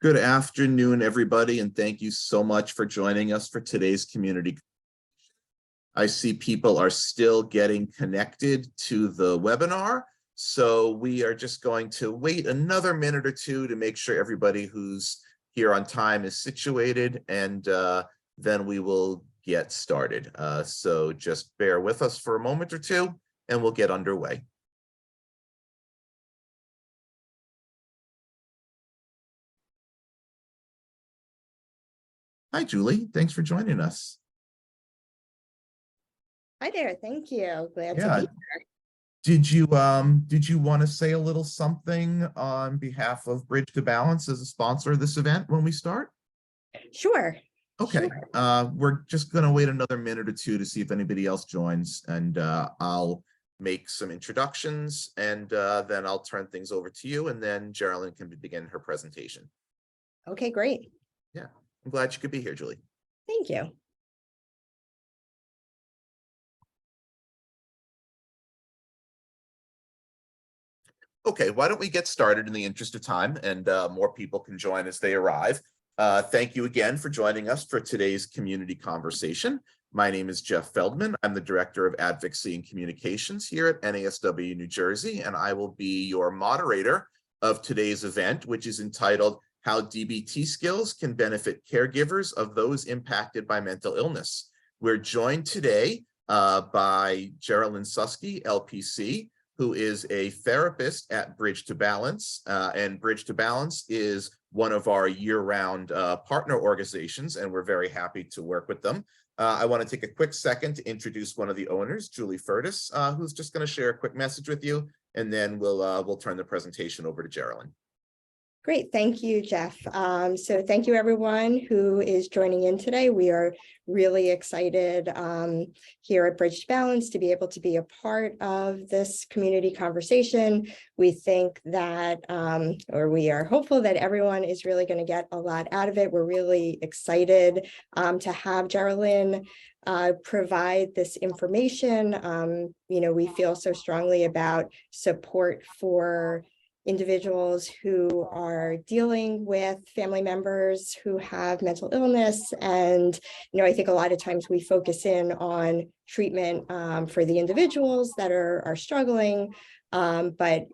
Good afternoon, everybody, and thank you so much for joining us for today's community. I see people are still getting connected to the webinar, so we are just going to wait another minute or two to make sure everybody who's here on time is situated, and then we will get started. So just bear with us for a moment or two, and we'll get underway. Hi, Julie. Thanks for joining us. Hi there. Thank you. Glad to be here. Did you want to say a little something on behalf of Bridge to Balance as a sponsor of this event when we start? Sure. Okay. Sure. We're just going to wait another minute or two to see if anybody else joins, and I'll make some introductions, and then I'll turn things over to you, and then Geraldine can begin her presentation. Okay, great. Yeah, I'm glad you could be here, Julie. Thank you. Okay, why don't we get started in the interest of time, and more people can join as they arrive. Thank you again for joining us for today's community conversation. My name is Jeff Feldman. I'm the Director of Advocacy and Communications here at NASW New Jersey, and I will be your moderator of today's event, which is entitled How DBT Skills Can Benefit Caregivers of Those Impacted by Mental Illness. We're joined today by Geraldine Susky, LPC, who is a therapist at Bridge to Balance, and Bridge to Balance is one of our year-round partner organizations, and we're very happy to work with them. I want to take a quick second to introduce one of the owners, Julie Furtis, who's just going to share a quick message with you, and then we'll turn the presentation over to Geraldine. Great. Thank you, Jeff. So thank you, everyone who is joining in today. We are really excited here at Bridge to Balance to be able to be a part of this community conversation. We think that, or we are hopeful that everyone is really going to get a lot out of it. We're really excited to have Geraldine provide this information. We feel so strongly about support for individuals who are dealing with family members who have mental illness. And, I think a lot of times we focus in on treatment for the individuals that are struggling, but,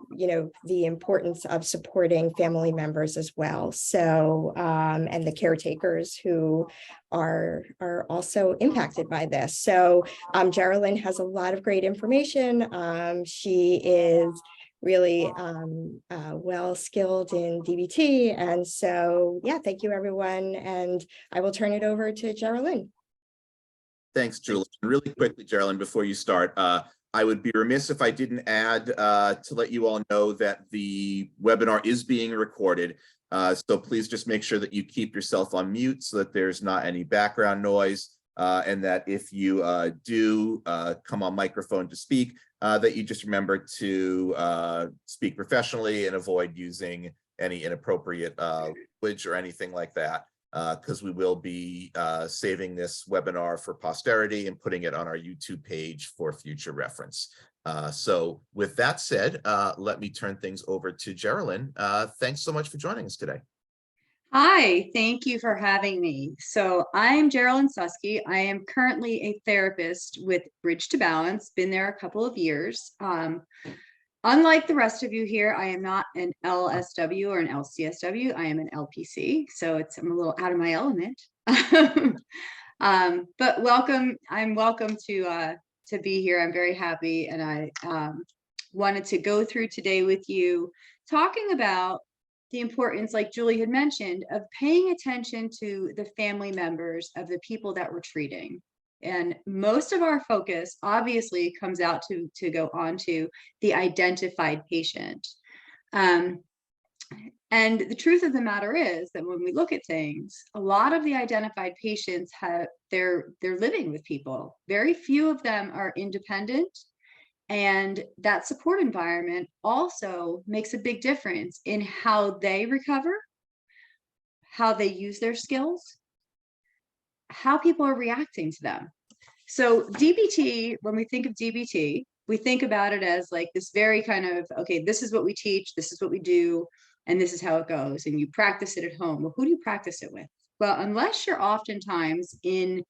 the importance of supporting family members as well. So, and the caretakers who are also impacted by this. So Geraldine has a lot of great information. She is really well skilled in DBT. And so, yeah, thank you, everyone. And I will turn it over to Geraldine. Thanks, Julie. Really quickly, Geraldine, before you start, I would be remiss if I didn't add to let you all know that the webinar is being recorded. So please just make sure that you keep yourself on mute so that there's not any background noise. And that if you do come on microphone to speak, that you just remember to speak professionally and avoid using any inappropriate language or anything like that, because we will be saving this webinar for posterity and putting it on our YouTube page for future reference. So with that said, let me turn things over to Geraldine. Thanks so much for joining us today. Hi, thank you for having me. So I'm Geraldine Susky. I am currently a therapist with Bridge to Balance, been there a couple of years. Unlike the rest of you here, I am not an LSW or an LCSW. I am an LPC, so I'm a little out of my element. But welcome. I'm welcome to be here. I'm very happy, and I wanted to go through today with you talking about the importance, like Julie had mentioned, of paying attention to the family members of the people that we're treating. And most of our focus obviously comes out to go on to the identified patient. And the truth of the matter is that when we look at things, a lot of the identified patients they're living with people. Very few of them are independent. And that support environment also makes a big difference in how they recover, how they use their skills, how people are reacting to them. So DBT, when we think of DBT, we think about it as like this very kind of, okay, this is what we teach, this is what we do. and this is how it goes, and you practice it at home. Well, who do you practice it with? Well, unless you're oftentimes in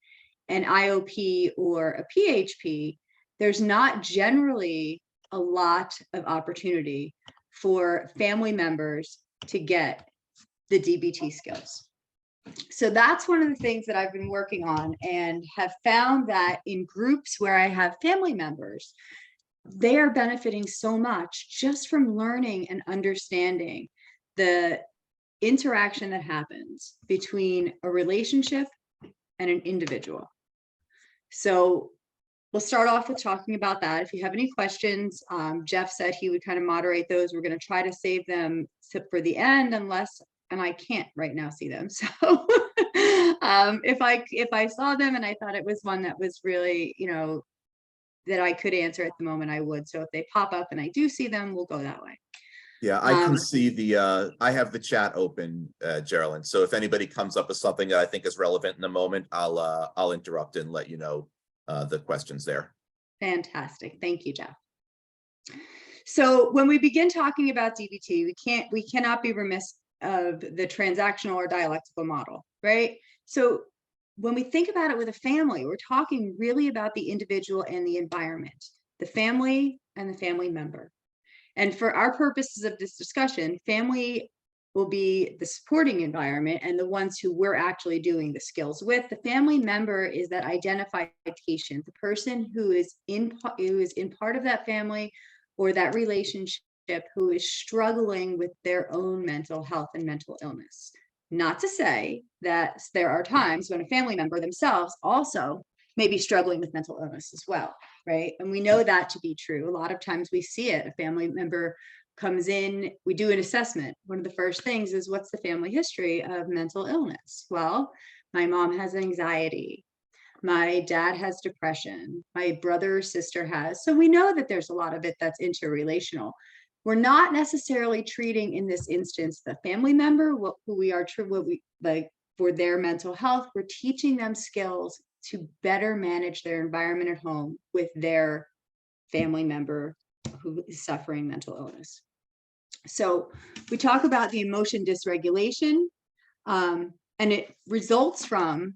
an IOP or a PHP, there's not generally a lot of opportunity for family members to get the DBT skills. So that's one of the things that I've been working on, and have found that in groups where I have family members, they are benefiting so much just from learning and understanding the interaction that happens between a relationship and an individual. So we'll start off with talking about that. If you have any questions, Jeff said he would kind of moderate those. We're going to try to save them for the end, unless, and I can't right now see them. So if I saw them and I thought it was one that was really, that I could answer at the moment, I would. So if they pop up and I do see them, we'll go that way. Yeah, I can see I have the chat open, Geraldine. So if anybody comes up with something that I think is relevant in the moment, I'll interrupt and let you know the questions there. Fantastic. Thank you, Jeff. So when we begin talking about DBT, we cannot be remiss of the transactional or dialectical model, right? So when we think about it with a family, we're talking really about the individual and the environment, the family and the family member. And for our purposes of this discussion, family will be the supporting environment and the ones who we're actually doing the skills with. The family member is that identified patient, the person who is in part of that family or that relationship, who is struggling with their own mental health and mental illness. Not to say that there are times when a family member themselves also may be struggling with mental illness as well, right? And we know that to be true. A lot of times we see it. A family member comes in, we do an assessment. One of the first things is, what's the family history of mental illness? Well, my mom has anxiety. My dad has depression. My brother or sister has. So we know that there's a lot of it that's interrelational. We're not necessarily treating in this instance the family member, who we are, what we like for their mental health. We're teaching them skills to better manage their environment at home with their family member who is suffering mental illness. So we talk about the emotion dysregulation, and it results from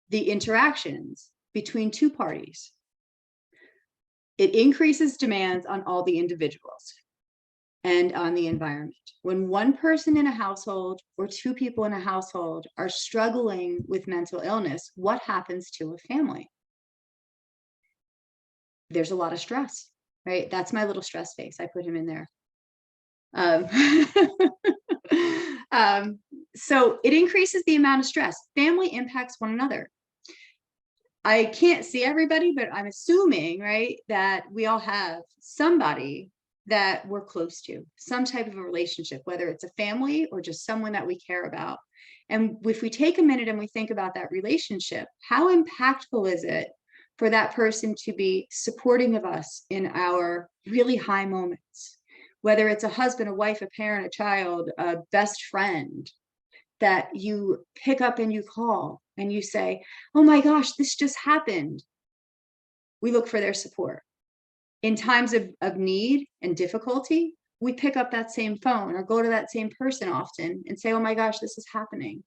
the interactions between two parties. It increases demands on all the individuals and on the environment. When one person in a household or two people in a household are struggling with mental illness, what happens to a family? There's a lot of stress, right? That's my little stress face. I put him in there. So it increases the amount of stress. Family impacts one another. I can't see everybody, but I'm assuming, right, that we all have somebody that we're close to, some type of a relationship, whether it's a family or just someone that we care about. And if we take a minute and we think about that relationship, how impactful is it for that person to be supporting of us in our really high moments? Whether it's a husband, a wife, a parent, a child, a best friend, that you pick up and you call and you say, oh my gosh, this just happened. We look for their support. In times of need and difficulty, we pick up that same phone or go to that same person often and say, oh my gosh, this is happening.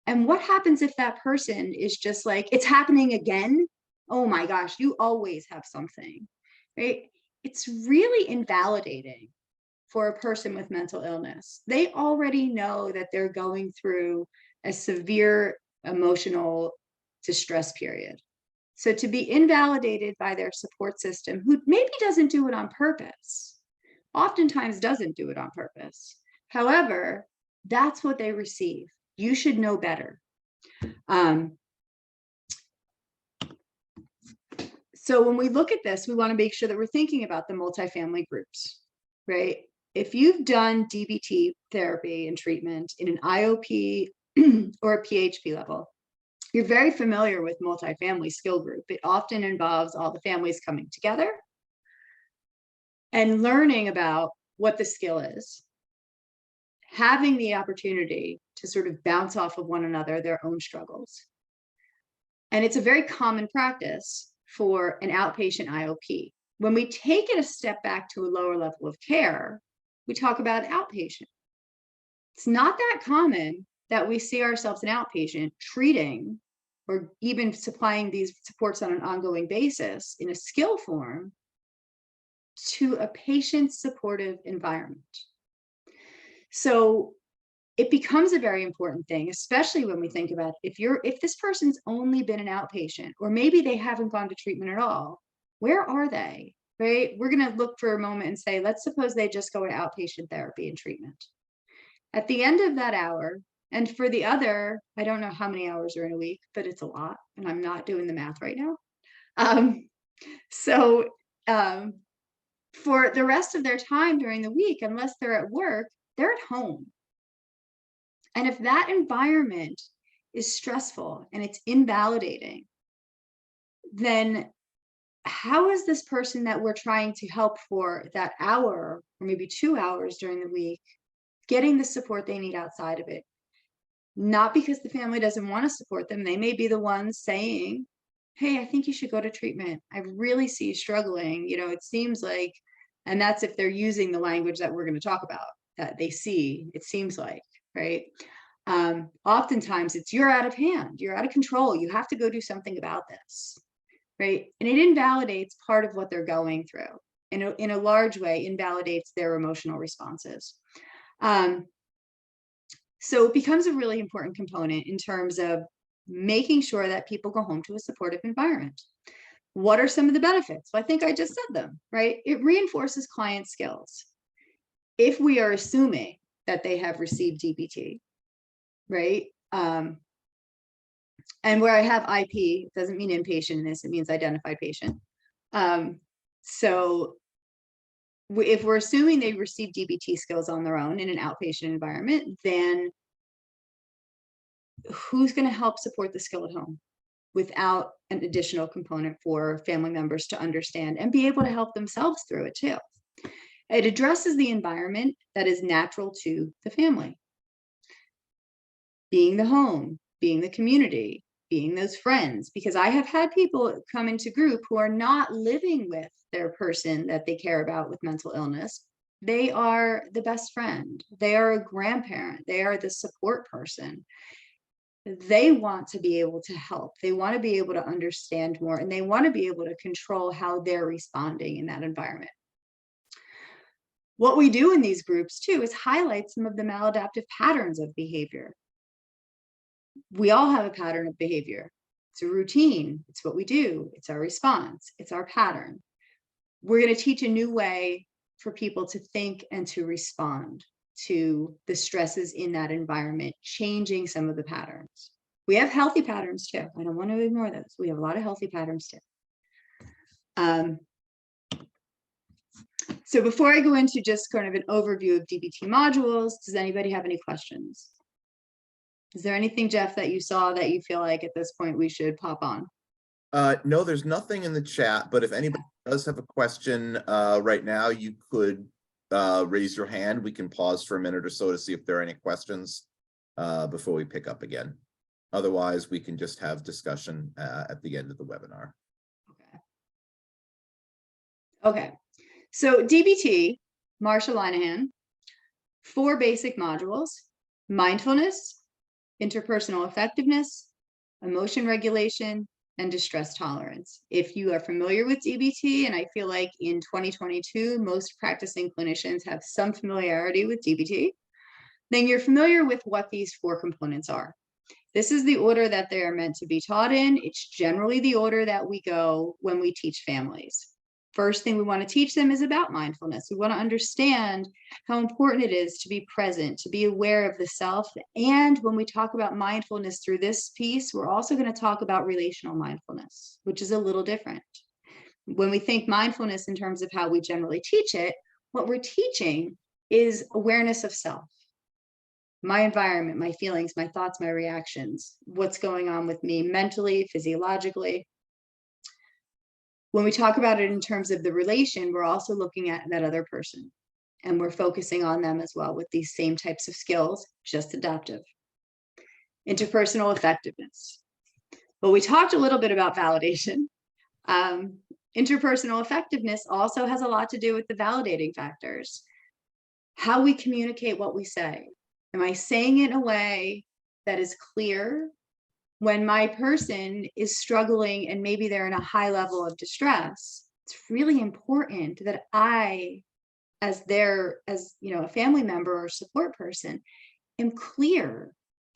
And what happens if that person is just like, it's happening again? Oh my gosh, you always have something, right? It's really invalidating for a person with mental illness. They already know that they're going through a severe emotional distress period. So to be invalidated by their support system, who maybe doesn't do it on purpose, oftentimes doesn't do it on purpose. However, that's what they receive. You should know better. So when we look at this, we want to make sure that we're thinking about the multifamily groups, right? If you've done DBT therapy and treatment in an IOP or a PHP level, you're very familiar with multifamily skill group. It often involves all the families coming together and learning about what the skill is, having the opportunity to sort of bounce off of one another, their own struggles. And it's a very common practice for an outpatient IOP. When we take it a step back to a lower level of care, we talk about outpatient. It's not that common that we see ourselves an outpatient treating or even supplying these supports on an ongoing basis in a skill form to a patient supportive environment. So it becomes a very important thing, especially when we think about if this person's only been an outpatient, or maybe they haven't gone to treatment at all, where are they? Right? We're going to look for a moment and say, let's suppose they just go to outpatient therapy and treatment. At the end of that hour, and for the other, I don't know how many hours are in a week, but it's a lot, and I'm not doing the math right now. For the rest of their time during the week, unless they're at work, they're at home. And if that environment is stressful and it's invalidating, then how is this person that we're trying to help for that hour or maybe 2 hours during the week getting the support they need outside of it? Not because the family doesn't want to support them. They may be the ones saying, hey, I think you should go to treatment. I really see you struggling. You know, it seems like, and that's if they're using the language that we're going to talk about, that they see, it seems like, right? Oftentimes it's, you're out of hand, you're out of control, you have to go do something about this, right? And it invalidates part of what they're going through. In a large way, invalidates their emotional responses. So it becomes a really important component in terms of making sure that people go home to a supportive environment. What are some of the benefits? Well, I think I just said them, right? It reinforces client skills. If we are assuming that they have received DBT, right? And where I have IP, it doesn't mean inpatient in this, it means identified patient. So if we're assuming they receive DBT skills on their own in an outpatient environment, then who's going to help support the skill at home without an additional component for family members to understand and be able to help themselves through it too? It addresses the environment that is natural to the family. Being the home, being the community, being those friends, because I have had people come into group who are not living with their person that they care about with mental illness. They are the best friend. They are a grandparent. They are the support person. They want to be able to help. They want to be able to understand more, and they want to be able to control how they're responding in that environment. What we do in these groups too is highlight some of the maladaptive patterns of behavior. We all have a pattern of behavior. It's a routine. It's what we do. It's our response. It's our pattern. We're going to teach a new way for people to think and to respond to the stresses in that environment, changing some of the patterns. We have healthy patterns too. I don't want to ignore those. We have a lot of healthy patterns too. So before I go into just kind of an overview of DBT modules, does anybody have any questions? Is there anything, Jeff, that you saw that you feel like at this point we should pop on? No, there's nothing in the chat, but if anybody does have a question right now, you could raise your hand. We can pause for a minute or so to see if there are any questions before we pick up again. Otherwise, we can just have discussion at the end of the webinar. Okay. So DBT, Marsha Linehan, 4 basic modules: mindfulness, interpersonal effectiveness, emotion regulation, and distress tolerance. If you are familiar with DBT, and I feel like in 2022, most practicing clinicians have some familiarity with DBT, then you're familiar with what these 4 components are. This is the order that they are meant to be taught in. It's generally the order that we go when we teach families. First thing we want to teach them is about mindfulness. We want to understand how important it is to be present, to be aware of the self. And when we talk about mindfulness through this piece, we're also going to talk about relational mindfulness, which is a little different. When we think mindfulness in terms of how we generally teach it, what we're teaching is awareness of self. My environment, my feelings, my thoughts, my reactions, what's going on with me mentally, physiologically. When we talk about it in terms of the relation, we're also looking at that other person, and we're focusing on them as well with these same types of skills, just adaptive. Interpersonal effectiveness. Well, we talked a little bit about validation. Interpersonal effectiveness also has a lot to do with the validating factors. how we communicate what we say. Am I saying it in a way that is clear? When my person is struggling and maybe they're in a high level of distress, it's really important that I, as a family member or support person, am clear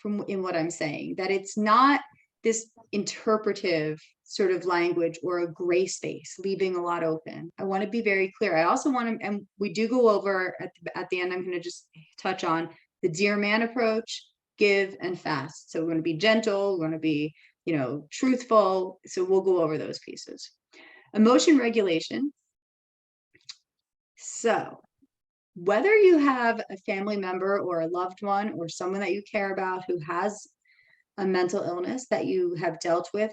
in what I'm saying, that it's not this interpretive sort of language or a gray space, leaving a lot open. I want to be very clear. I also want to, and we do go over at the end, I'm going to just touch on the Dear Man approach, give and fast. So we're going to be gentle, we're going to be, truthful. So we'll go over those pieces. Emotion regulation. So whether you have a family member or a loved one or someone that you care about who has a mental illness that you have dealt with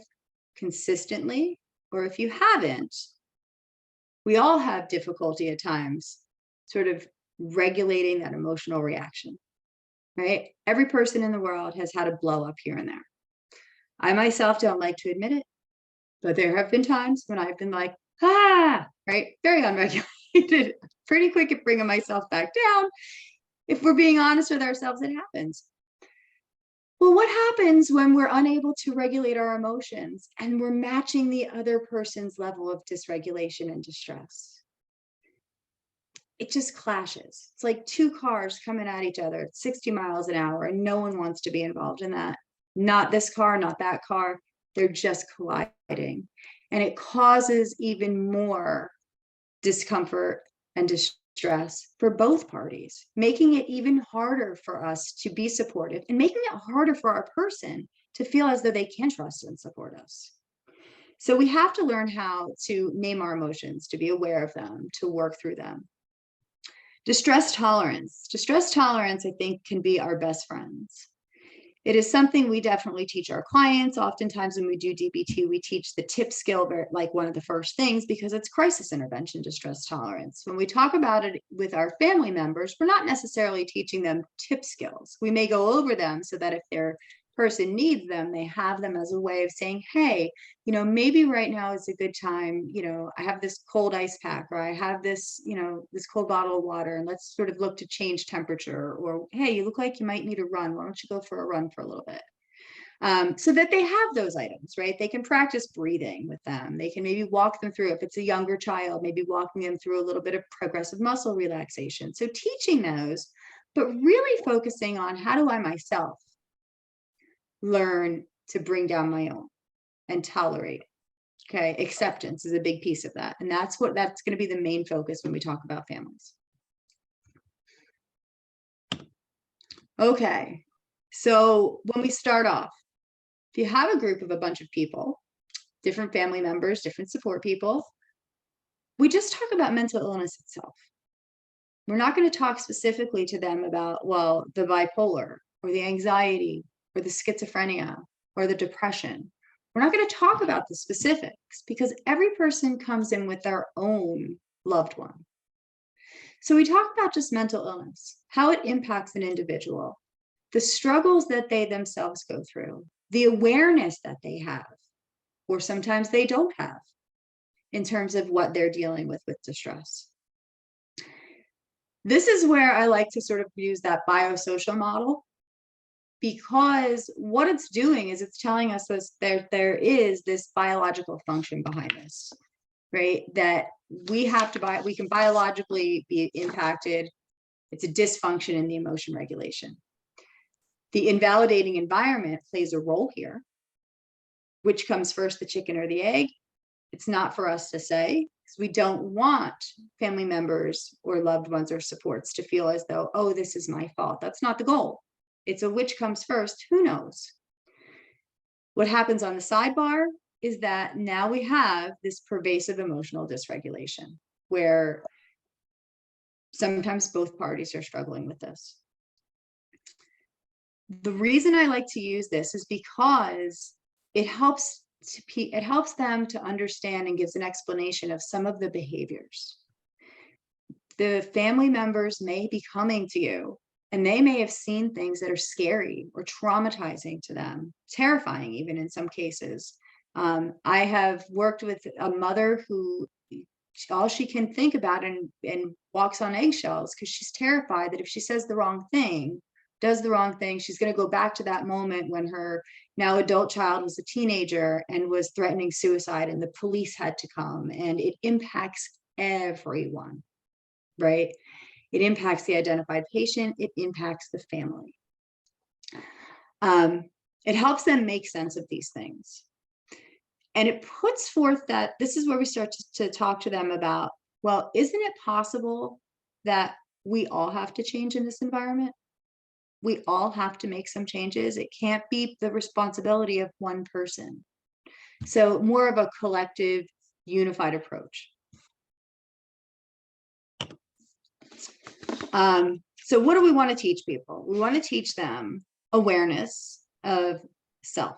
consistently, or if you haven't, we all have difficulty at times sort of regulating that emotional reaction, right? Every person in the world has had a blow up here and there. I myself don't like to admit it, but there have been times when I've been like, right? Very unregulated, pretty quick at bringing myself back down. If we're being honest with ourselves, it happens. Well, what happens when we're unable to regulate our emotions and we're matching the other person's level of dysregulation and distress? It just clashes. It's like two cars coming at each other at 60 miles an hour, and no one wants to be involved in that. Not this car, not that car. They're just colliding. And it causes even more discomfort and distress for both parties, making it even harder for us to be supportive and making it harder for our person to feel as though they can trust and support us. So we have to learn how to name our emotions, to be aware of them, to work through them. Distress tolerance. Distress tolerance, I think, can be our best friends. It is something we definitely teach our clients. Oftentimes when we do DBT, we teach the tip skill, like one of the first things, because it's crisis intervention distress tolerance. When we talk about it with our family members, we're not necessarily teaching them tip skills. We may go over them so that if their person needs them, they have them as a way of saying, hey, maybe right now is a good time, I have this cold ice pack, or I have this, this cold bottle of water, and let's sort of look to change temperature, or, hey, you look like you might need a run. Why don't you go for a run for a little bit? So that they have those items, right? They can practice breathing with them. They can maybe walk them through, if it's a younger child, maybe walking them through a little bit of progressive muscle relaxation. So teaching those, but really focusing on how do I myself learn to bring down my own and tolerate. Okay, acceptance is a big piece of that. And that's going to be the main focus when we talk about families. Okay, so when we start off, if you have a group of a bunch of people, different family members, different support people, we just talk about mental illness itself. We're not going to talk specifically to them about, well, the bipolar or the anxiety or the schizophrenia or the depression. We're not going to talk about the specifics because every person comes in with their own loved one. So we talk about just mental illness, how it impacts an individual, the struggles that they themselves go through, the awareness that they have, or sometimes they don't have, in terms of what they're dealing with distress. This is where I like to sort of use that biosocial model, because what it's doing is it's telling us there is this biological function behind this, right? That we can biologically be impacted. It's a dysfunction in the emotion regulation. The invalidating environment plays a role here. Which comes first, the chicken or the egg? It's not for us to say, because we don't want family members or loved ones or supports to feel as though, oh, this is my fault. That's not the goal. It's a which comes first, who knows? What happens on the sidebar is that now we have this pervasive emotional dysregulation where sometimes both parties are struggling with this. The reason I like to use this is because it helps them to understand and gives an explanation of some of the behaviors. The family members may be coming to you and they may have seen things that are scary or traumatizing to them, terrifying even in some cases. I have worked with a mother who all she can think about and walks on eggshells because she's terrified that if she says the wrong thing, does the wrong thing, she's going to go back to that moment when her now adult child was a teenager and was threatening suicide and the police had to come, and it impacts everyone, right? It impacts the identified patient, it impacts the family. It helps them make sense of these things. And it puts forth that this is where we start to talk to them about, well, isn't it possible that we all have to change in this environment? We all have to make some changes. It can't be the responsibility of one person. So more of a collective, unified approach. So what do we want to teach people? We want to teach them awareness of self,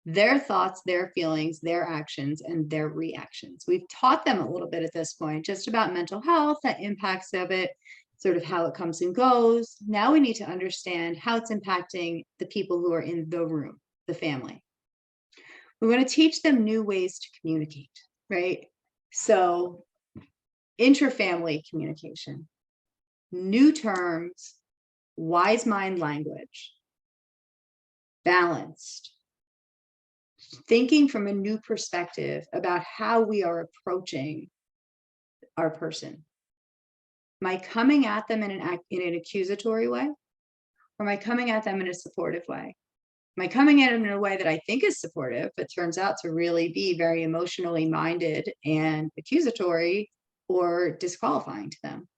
their thoughts, their feelings, their actions, and their reactions. We've taught them a little bit at this point, just about mental health, the impacts of it, sort of how it comes and goes. Now we need to understand how it's impacting the people who are in the room, the family. We want to teach them new ways to communicate, right? So intra-family communication, new terms, wise mind language, balanced, thinking from a new perspective about how we are approaching our person. Am I coming at them in an accusatory way? Or am I coming at them in a supportive way? Am I coming at them in a way that I think is supportive, but turns out to really be very emotionally minded and accusatory or disqualifying to them?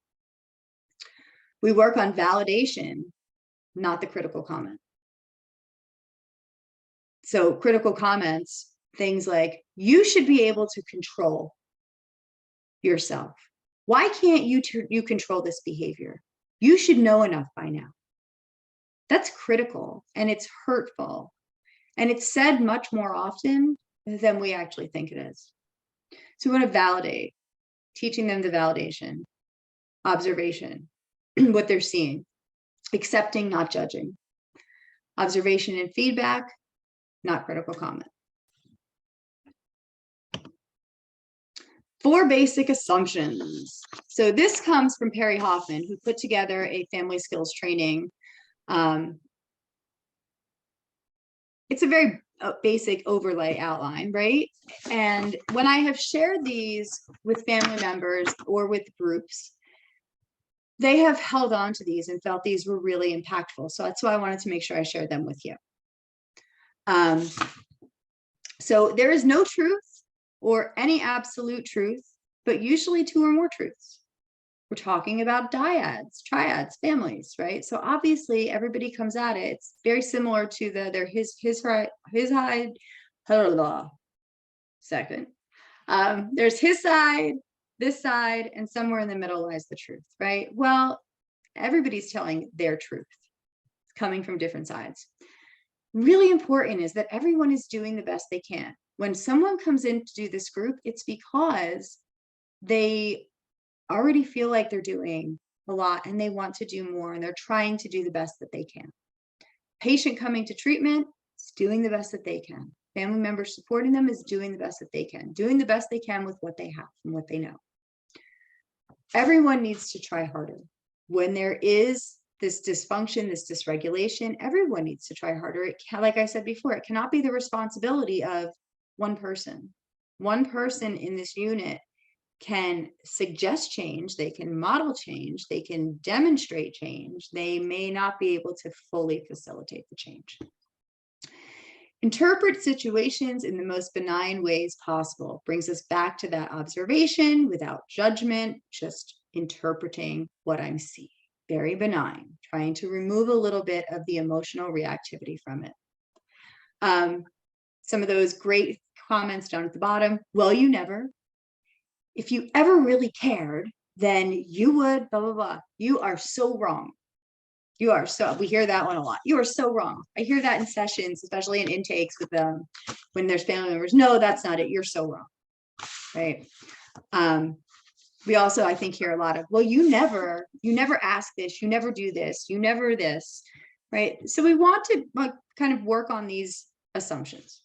We work on validation, not the critical comment. So critical comments, things like, you should be able to control yourself. Why can't you control this behavior? You should know enough by now. That's critical and it's hurtful. And it's said much more often than we actually think it is. So we want to validate, teaching them the validation, observation, what they're seeing, accepting, not judging, observation and feedback, not critical comment. 4 basic assumptions. So this comes from Perry Hoffman, who put together a family skills training. It's a very basic overlay outline, right? And when I have shared these with family members or with groups, they have held on to these and felt these were really impactful. So that's why I wanted to make sure I shared them with you. So there is no truth or any absolute truth, but usually 2 or more truths. We're talking about dyads, triads, families, right? So obviously everybody comes at it. It's very similar to there's his side, this side, and somewhere in the middle lies the truth, right? Well, everybody's telling their truth. It's coming from different sides. Really important is that everyone is doing the best they can. When someone comes in to do this group, it's because they already feel like they're doing a lot and they want to do more and they're trying to do the best that they can. Patient coming to treatment is doing the best that they can. Family members supporting them is doing the best that they can, doing the best they can with what they have and what they know. Everyone needs to try harder. When there is this dysfunction, this dysregulation, everyone needs to try harder. It can, like I said before, it cannot be the responsibility of one person. One person in this unit can suggest change, they can model change, they can demonstrate change. They may not be able to fully facilitate the change. Interpret situations in the most benign ways possible. Brings us back to that observation without judgment, just interpreting what I'm seeing. Very benign, trying to remove a little bit of the emotional reactivity from it. Some of those great comments down at the bottom. Well, you never. If you ever really cared, then you would, blah, blah, blah. You are so wrong. You are so, we hear that one a lot. You are so wrong. I hear that in sessions, especially in intakes with them, when there's family members. No, that's not it. You're so wrong, right? We also, I think, hear a lot of, well, you never ask this, you never do this, you never this, right? So we want to kind of work on these assumptions.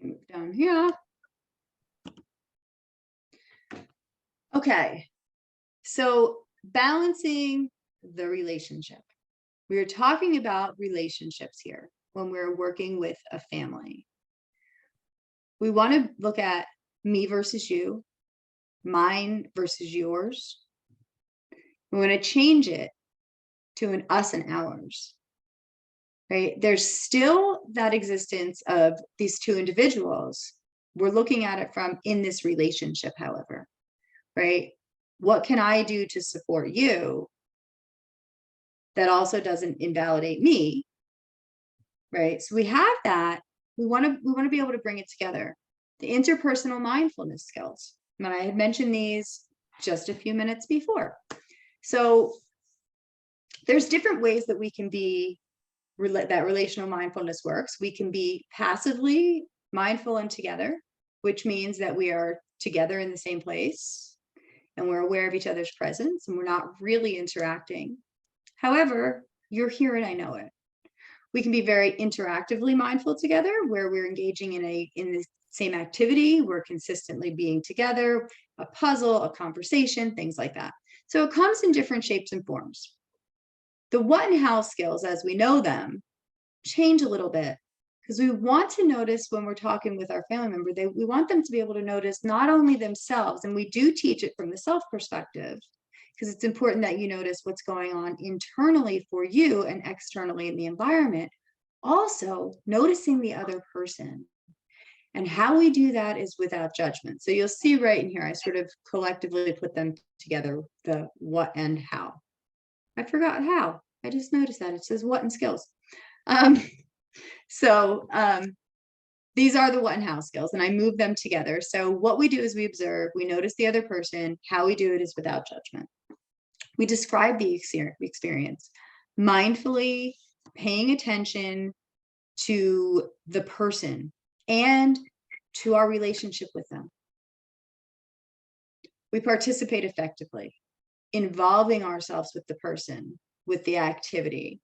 Move down here. Okay, so balancing the relationship. We are talking about relationships here when we're working with a family. We want to look at me versus you, mine versus yours. We want to change it to an us and ours, right? There's still that existence of these two individuals. We're looking at it from in this relationship, however, right? What can I do to support you that also doesn't invalidate me, right? So we have that. We want to be able to bring it together. The interpersonal mindfulness skills. And I had mentioned these just a few minutes before. So there's different ways that we can be that relational mindfulness works. We can be passively mindful and together, which means that we are together in the same place and we're aware of each other's presence and we're not really interacting. However, you're here and I know it. We can be very interactively mindful together, where we're engaging in the same activity, we're consistently being together, a puzzle, a conversation, things like that. So it comes in different shapes and forms. The what and how skills, as we know them, change a little bit, because we want to notice when we're talking with our family member, we want them to be able to notice not only themselves, and we do teach it from the self perspective, because it's important that you notice what's going on internally for you and externally in the environment. Also, noticing the other person. And how we do that is without judgment. So you'll see right in here, I sort of collectively put them together, the what and how. I forgot how. I just noticed that. It says what and skills. These are the what and how skills, and I move them together. So what we do is we observe, we notice the other person. How we do it is without judgment. We describe the experience, mindfully paying attention to the person and to our relationship with them. We participate effectively, involving ourselves with the person, with the activity,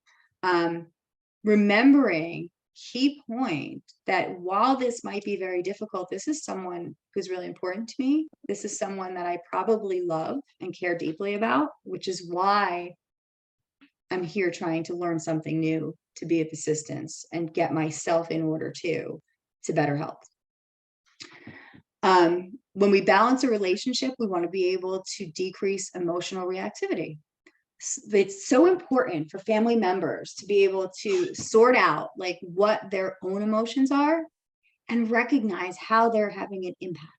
remembering, key point, that while this might be very difficult, this is someone who's really important to me. This is someone that I probably love and care deeply about, which is why I'm here trying to learn something new, to be of assistance and get myself in order to better help. When we balance a relationship, we want to be able to decrease emotional reactivity. It's so important for family members to be able to sort out like what their own emotions are and recognize how they're having an impact,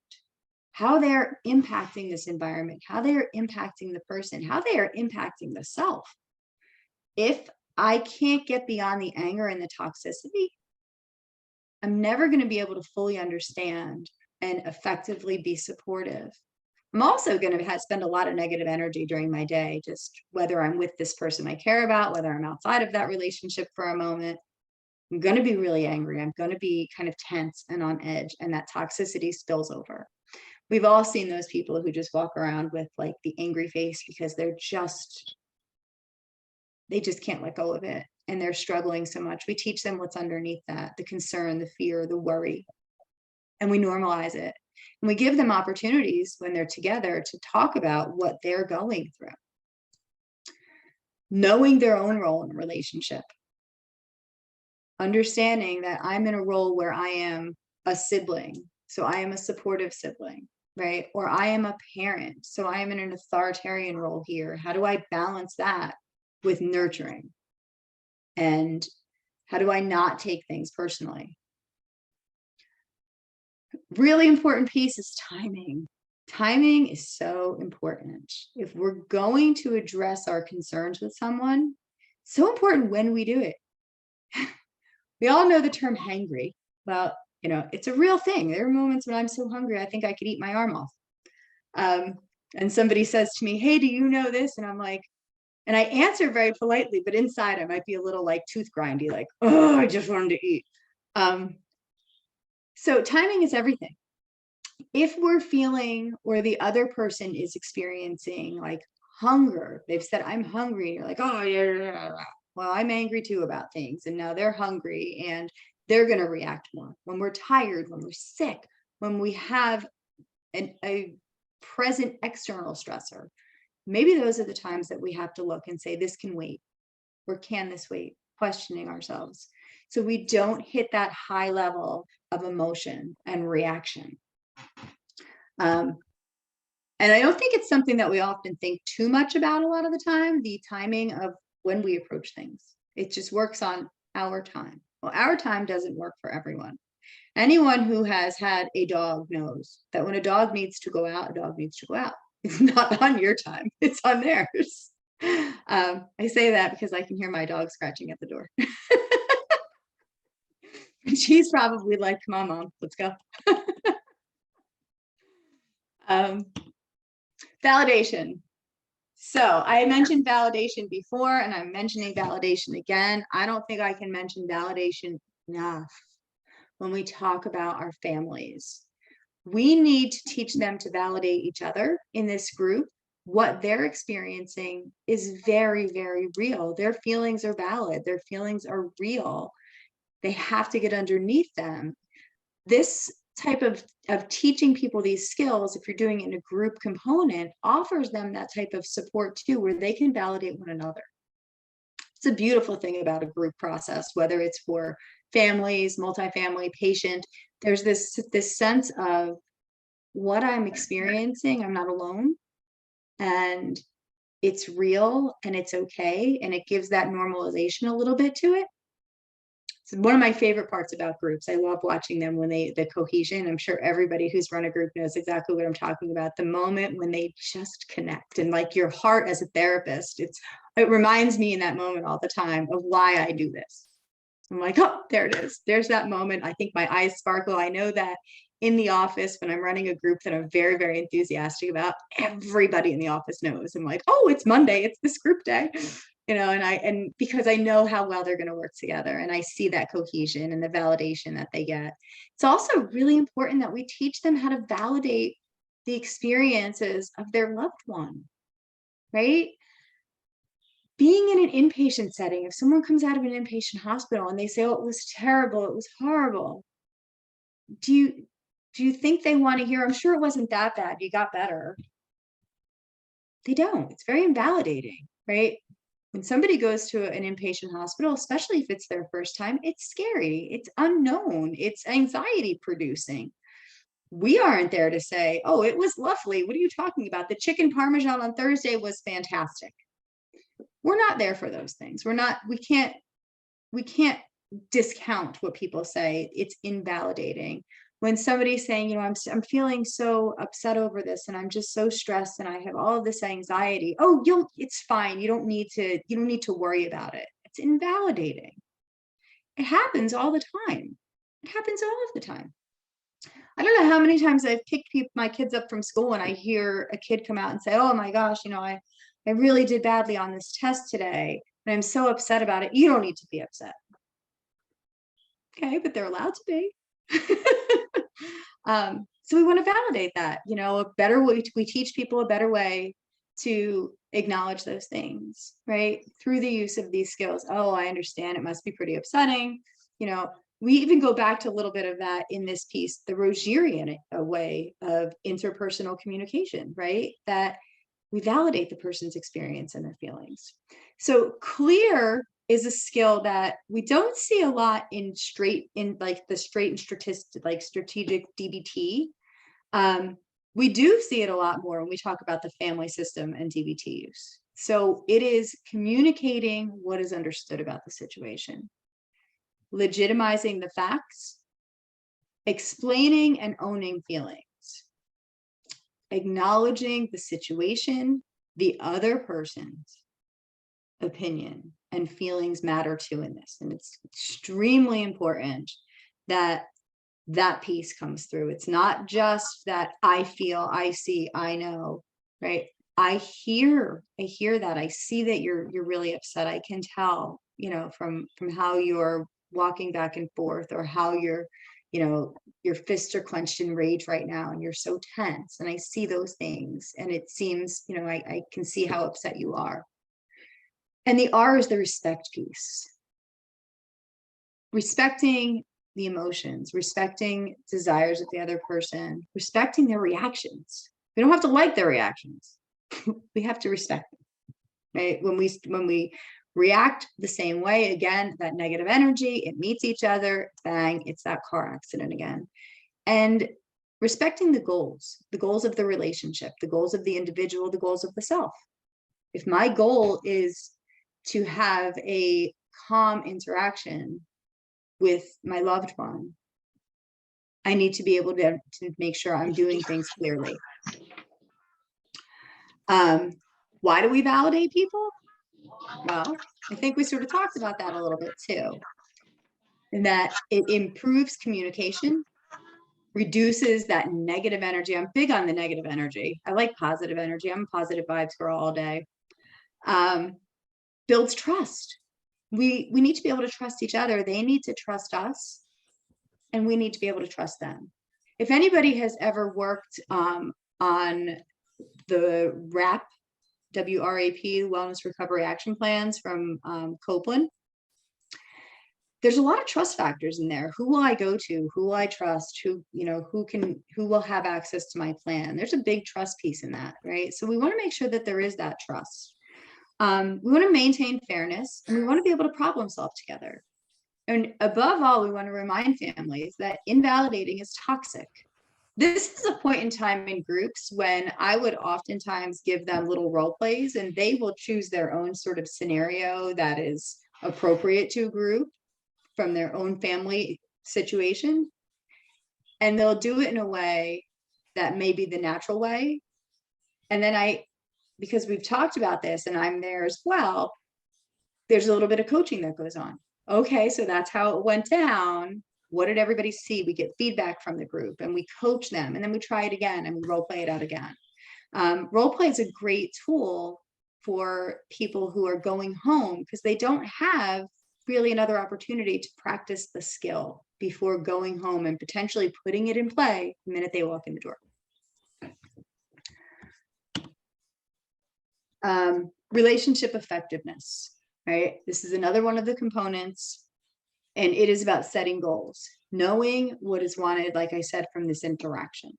how they're impacting this environment, how they're impacting the person, how they are impacting the self. If I can't get beyond the anger and the toxicity, I'm never going to be able to fully understand and effectively be supportive. I'm also going to spend a lot of negative energy during my day, just whether I'm with this person I care about, whether I'm outside of that relationship for a moment. I'm going to be really angry. I'm going to be kind of tense and on edge, and that toxicity spills over. We've all seen those people who just walk around with like the angry face because they just can't let go of it. And they're struggling so much. We teach them what's underneath that, the concern, the fear, the worry, and we normalize it. And we give them opportunities when they're together to talk about what they're going through. Knowing their own role in a relationship. Understanding that I'm in a role where I am a sibling, so I am a supportive sibling, right? Or I am a parent, so I am in an authoritarian role here. How do I balance that with nurturing? And how do I not take things personally? Really important piece is timing. Timing is so important. If we're going to address our concerns with someone, it's so important when we do it. We all know the term hangry. Well, it's a real thing. There are moments when I'm so hungry, I think I could eat my arm off. And somebody says to me, hey, do you know this? And I'm like, and I answer very politely, but inside I might be a little like tooth grindy, like, oh, I just wanted to eat. So timing is everything. If we're feeling, or the other person is experiencing like hunger, they've said, I'm hungry. And you're like, oh, yeah. Well, I'm angry too about things. And now they're hungry and they're going to react more. When we're tired, when we're sick, when we have a present external stressor, maybe those are the times that we have to look and say, this can wait, or can this wait? Questioning ourselves. So we don't hit that high level of emotion and reaction. And I don't think it's something that we often think too much about a lot of the time, the timing of when we approach things. It just works on our time. Well, our time doesn't work for everyone. Anyone who has had a dog knows that when a dog needs to go out, a dog needs to go out. It's not on your time, it's on theirs. I say that because I can hear my dog scratching at the door. She's probably like, come on, Mom, let's go. Validation. So I mentioned validation before, and I'm mentioning validation again. I don't think I can mention validation enough when we talk about our families. We need to teach them to validate each other in this group. What they're experiencing is very, very real. Their feelings are valid. Their feelings are real. They have to get underneath them. This type of teaching people these skills, if you're doing it in a group component, offers them that type of support too, where they can validate one another. It's a beautiful thing about a group process, whether it's for families, multifamily, patient. There's this sense of what I'm experiencing, I'm not alone, and it's real and it's okay, and it gives that normalization a little bit to it. It's one of my favorite parts about groups. I love watching them when the cohesion. I'm sure everybody who's run a group knows exactly what I'm talking about. The moment when they just connect, and like your heart as a therapist, it reminds me in that moment all the time of why I do this. I'm like, oh, there it is. There's that moment. I think my eyes sparkle. I know that in the office, when I'm running a group that I'm very, very enthusiastic about, everybody in the office knows. I'm like, oh, it's Monday. It's this group day. And because I know how well they're going to work together, and I see that cohesion and the validation that they get. It's also really important that we teach them how to validate the experiences of their loved one, right? Being in an inpatient setting, if someone comes out of an inpatient hospital and they say, oh, it was terrible, it was horrible, do you think they want to hear, I'm sure it wasn't that bad, you got better? They don't. It's very invalidating, right? When somebody goes to an inpatient hospital, especially if it's their first time, it's scary, it's unknown, it's anxiety producing. We aren't there to say, oh, it was lovely. What are you talking about? The chicken parmesan on Thursday was fantastic. We're not there for those things. We can't discount what people say. It's invalidating. When somebody's saying, I'm feeling so upset over this, and I'm just so stressed, and I have all of this anxiety. Oh, it's fine. You don't need to worry about it. It's invalidating. It happens all the time. It happens all of the time. I don't know how many times I've picked my kids up from school and I hear a kid come out and say, oh my gosh, I really did badly on this test today, and I'm so upset about it. You don't need to be upset. Okay, but they're allowed to be. So we want to validate that, a better way. We teach people a better way to acknowledge those things, right? Through the use of these skills. Oh, I understand. It must be pretty upsetting. We even go back to a little bit of that in this piece, the Rogerian way of interpersonal communication, right? That we validate the person's experience and their feelings. So clear is a skill that we don't see a lot in straight and strategic DBT. We do see it a lot more when we talk about the family system and DBT use. So it is communicating what is understood about the situation, legitimizing the facts, explaining and owning feelings, acknowledging the situation, the other person's opinion and feelings matter too in this. And it's extremely important that that piece comes through. It's not just that I feel, I see, I know, right? I hear that. I see that you're really upset. I can tell, from how you're walking back and forth, or how your fists are clenched in rage right now, and you're so tense, and I see those things, and it seems, I can see how upset you are. And the R is the respect piece. Respecting the emotions, respecting desires of the other person, respecting their reactions. We don't have to like their reactions. We have to respect them, right? When we react the same way, again, that negative energy, it meets each other, bang, it's that car accident again. And respecting the goals of the relationship, the goals of the individual, the goals of the self. If my goal is to have a calm interaction with my loved one, I need to be able to make sure I'm doing things clearly. Why do we validate people? Well, I think we sort of talked about that a little bit too. And that it improves communication, reduces that negative energy. I'm big on the negative energy. I like positive energy. I'm a positive vibes girl all day. Builds trust. We need to be able to trust each other. They need to trust us, and we need to be able to trust them. If anybody has ever worked on the WRAP, W-R-A-P, Wellness Recovery Action Plans from Copeland, there's a lot of trust factors in there. Who will I go to? Who will I trust? Who will have access to my plan? There's a big trust piece in that, right? So we want to make sure that there is that trust. We want to maintain fairness, and we want to be able to problem solve together. And above all, we want to remind families that invalidating is toxic. This is a point in time in groups when I would oftentimes give them little role plays, and they will choose their own sort of scenario that is appropriate to a group from their own family situation. And they'll do it in a way that may be the natural way. And then because we've talked about this and I'm there as well, there's a little bit of coaching that goes on. Okay, so that's how it went down. What did everybody see? We get feedback from the group and we coach them, and then we try it again and we role play it out again. Role play is a great tool for people who are going home because they don't have really another opportunity to practice the skill before going home and potentially putting it in play the minute they walk in the door. Relationship effectiveness, right? This is another one of the components, and it is about setting goals, knowing what is wanted, like I said, from this interaction.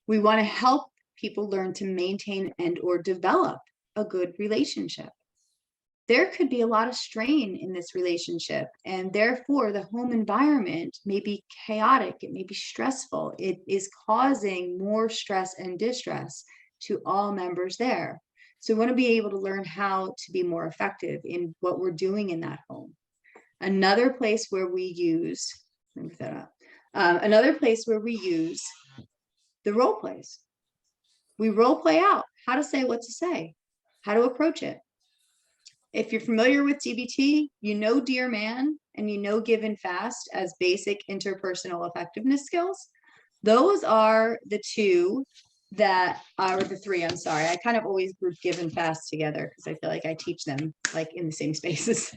We want to help people learn to maintain and or develop a good relationship. There could be a lot of strain in this relationship, and therefore the home environment may be chaotic, it may be stressful, it is causing more stress and distress to all members there. So we want to be able to learn how to be more effective in what we're doing in that home. Another place where we use, another place where we use the role plays. We role play out how to say what to say, how to approach it. If you're familiar with DBT, you know Dear Man and you know Give and Fast as basic interpersonal effectiveness skills. Those are the two that are the three. I'm sorry. I kind of always group Give and Fast together because I feel like I teach them like in the same spaces.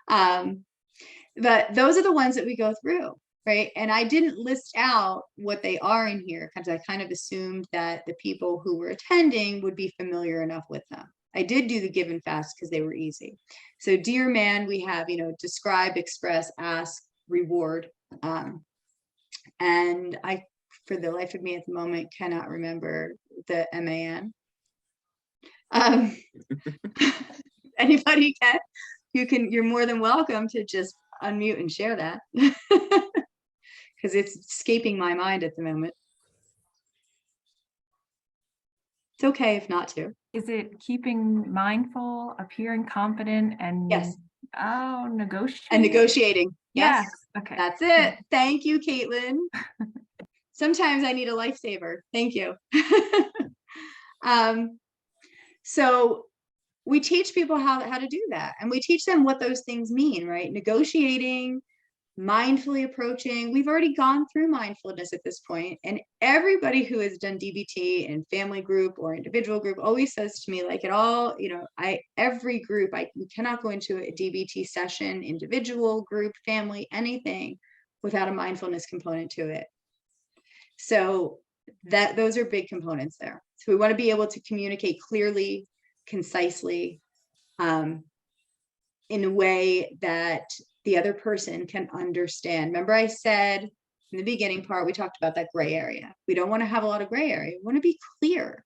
But those are the ones that we go through, right? And I didn't list out what they are in here because I kind of assumed that the people who were attending would be familiar enough with them. I did do the Give and Fast because they were easy. So Dear Man, we have, describe, express, ask, reward. And I, for the life of me at the moment, cannot remember the MAN. Anybody can? You're more than welcome to just unmute and share that because it's escaping my mind at the moment. It's okay if not to. Is it keeping mindful, appearing confident, and yes, negotiating? And negotiating. Yes. Okay. That's it. Thank you, Caitlin. Sometimes I need a lifesaver. Thank you. So we teach people how to do that, and we teach them what those things mean, right? Negotiating, mindfully approaching. We've already gone through mindfulness at this point, and everybody who has done DBT in family group or individual group always says to me, like, it all, every group, we cannot go into a DBT session, individual, group, family, anything without a mindfulness component to it. So those are big components there. So we want to be able to communicate clearly, concisely, in a way that the other person can understand. Remember I said in the beginning part, we talked about that gray area. We don't want to have a lot of gray area. We want to be clear.